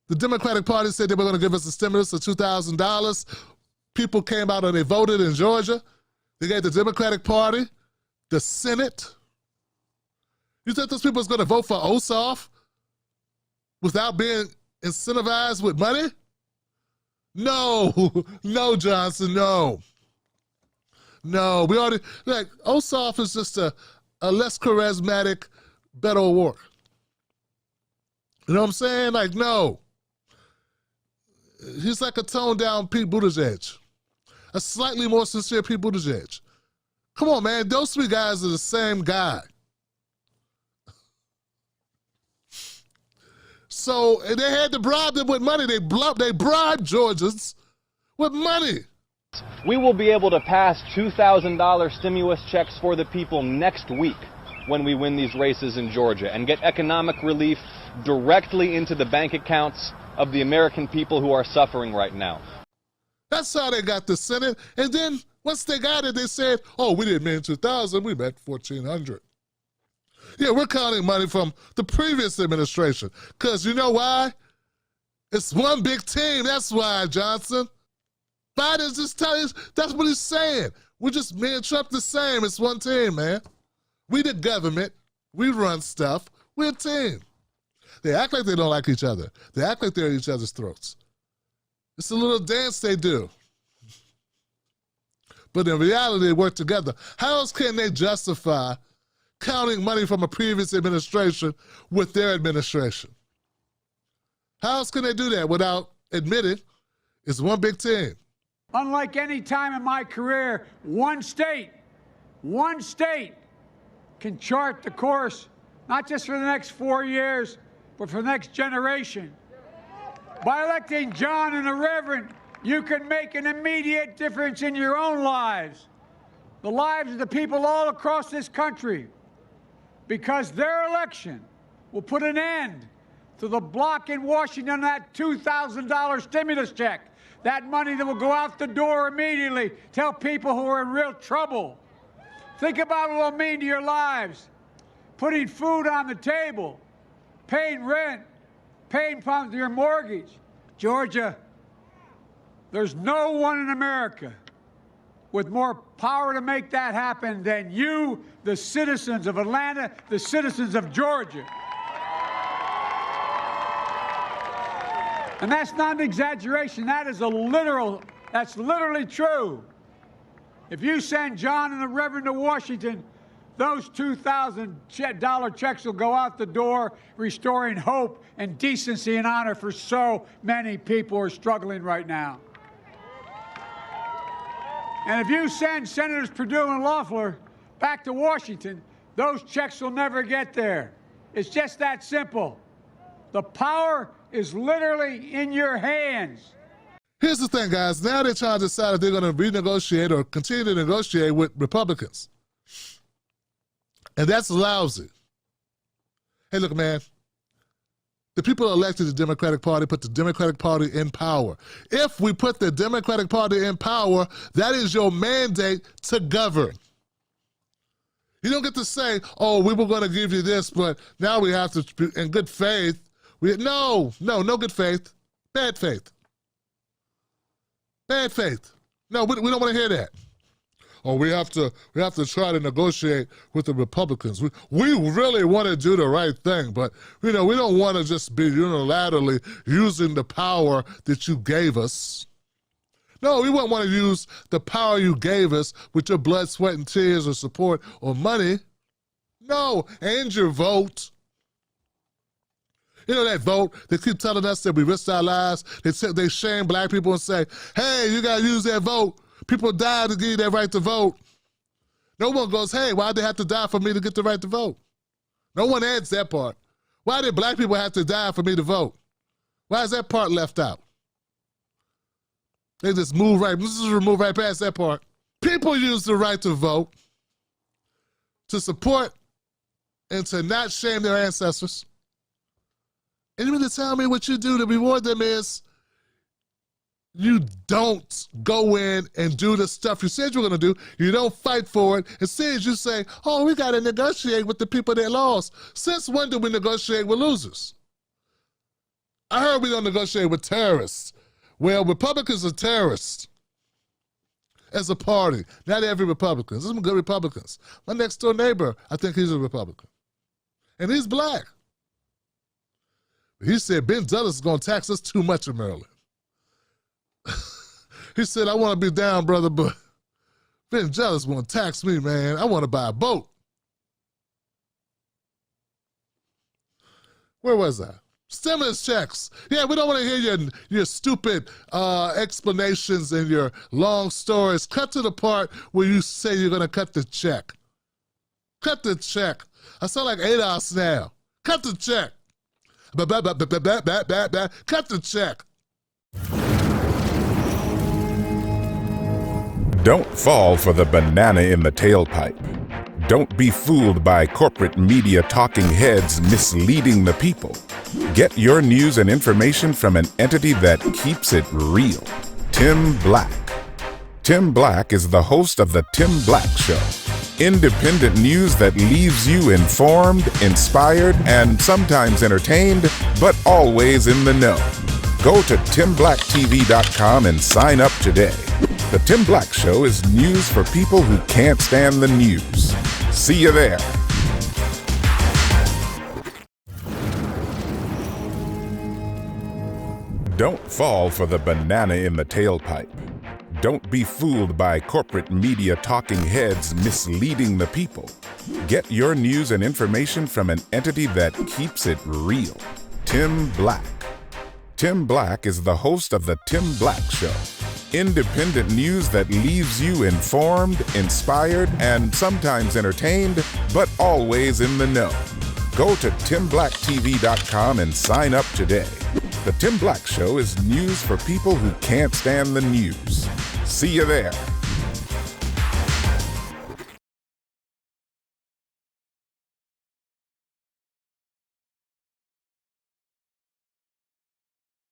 The Democratic Party said they were going to give us a stimulus of $2,000. People came out and they voted in Georgia. They gave the Democratic Party the Senate. You think those people are going to vote for Ossoff without being incentivized with money? No, no, Johnson, no. No, we already, like, Ossoff is just a less charismatic Beto O'Rourke. You know what I'm saying? Like, no. He's like a toned-down Pete Buttigieg. A slightly more sincere Pete Buttigieg. Come on, man. Those three guys are the same guy. So they had to bribe them with money. They bribed Georgians with money. We will be able to pass $2,000 stimulus checks for the people next week when we win these races in Georgia and get economic relief directly into the bank accounts of the American people who are suffering right now. That's how they got the Senate. And then once they got it, they said, oh, we didn't mean 2,000, we meant 1,400. Yeah, we're counting money from the previous administration. Because you know why? It's one big team. That's why, Johnson. Biden's just telling us, that's what he's saying. We're just, me and Trump the same. It's one team, man. We the government. We run stuff. We're a team. They act like they don't like each other. They act like they're at each other's throats. It's a little dance they do. But in reality, they work together. How else can they justify counting money from a previous administration with their administration? How else can they do that without admitting it's one big team? Unlike any time in my career, one state can chart the course, not just for the next 4 years, but for the next generation. By electing John and the Reverend, you can make an immediate difference in your own lives, the lives of the people all across this country, because their election will put an end to the block in Washington on that $2,000 stimulus check. That money that will go out the door immediately, tell people who are in real trouble. Think about what it'll mean to your lives. Putting food on the table, paying rent, paying for your mortgage. Georgia, there's no one in America with more power to make that happen than you, the citizens of Atlanta, the citizens of Georgia. And that's not an exaggeration. That is that's literally true. If you send John and the Reverend to Washington, those $2,000 checks will go out the door, restoring hope and decency and honor for so many people who are struggling right now. And if you send Senators Perdue and Loeffler back to Washington, those checks will never get there. It's just that simple. The power is literally in your hands. Here's the thing, guys. Now they're trying to decide if they're going to renegotiate or continue to negotiate with Republicans. And that's lousy. Hey, look, man. The people elected the Democratic Party put the Democratic Party in power. If we put the Democratic Party in power, that is your mandate to govern. You don't get to say, oh, we were going to give you this, but now we have to, in good faith. No good faith. Bad faith. Bad faith. No, we don't want to hear that. Oh, we have to try to negotiate with the Republicans. We really want to do the right thing, but we don't want to just be unilaterally using the power that you gave us. No, we wouldn't want to use the power you gave us with your blood, sweat, and tears or support or money. No, and your vote. You know that vote, they keep telling us that we risked our lives. They shame black people and say, hey, you got to use that vote. People die to give you that right to vote. No one goes, hey, why'd they have to die for me to get the right to vote? No one adds that part. Why did black people have to die for me to vote? Why is that part left out? They just move right past that part. People use the right to vote to support and to not shame their ancestors. And you mean to tell me what you do to reward them is you don't go in and do the stuff you said you were going to do. You don't fight for it. Instead, you say, oh, we got to negotiate with the people that lost. Since when do we negotiate with losers? I heard we don't negotiate with terrorists. Well, Republicans are terrorists as a party. Not every Republican. There's some good Republicans. My next door neighbor, I think he's a Republican. And he's black. He said Ben Dulles is going to tax us too much in Maryland. He said, I want to be down, brother, but Ben Dulles want to tax me, man. I want to buy a boat. Where was I? Stimulus checks. Yeah, we don't want to hear your stupid explanations and your long stories. Cut to the part where you say you're going to cut the check. Cut the check. I sound like ADOS now. Cut the check. Cut the check. Don't fall for the banana in the tailpipe. Don't be fooled by corporate media talking heads misleading the people. Get your news and information from an entity that keeps it real. Tim Black. Tim Black is the host of The Tim Black Show. Independent news that leaves you informed, inspired, and sometimes entertained, but always in the know. Go to timblacktv.com and sign up today. The Tim Black Show is news for people who can't stand the news. See you there. Don't fall for the banana in the tailpipe. Don't be fooled by corporate media talking heads misleading the people. Get your news and information from an entity that keeps it real. Tim Black. Tim Black is the host of The Tim Black Show. Independent news that leaves you informed, inspired, and sometimes entertained, but always in the know. Go to timblacktv.com and sign up today. The Tim Black Show is news for people who can't stand the news. See you there.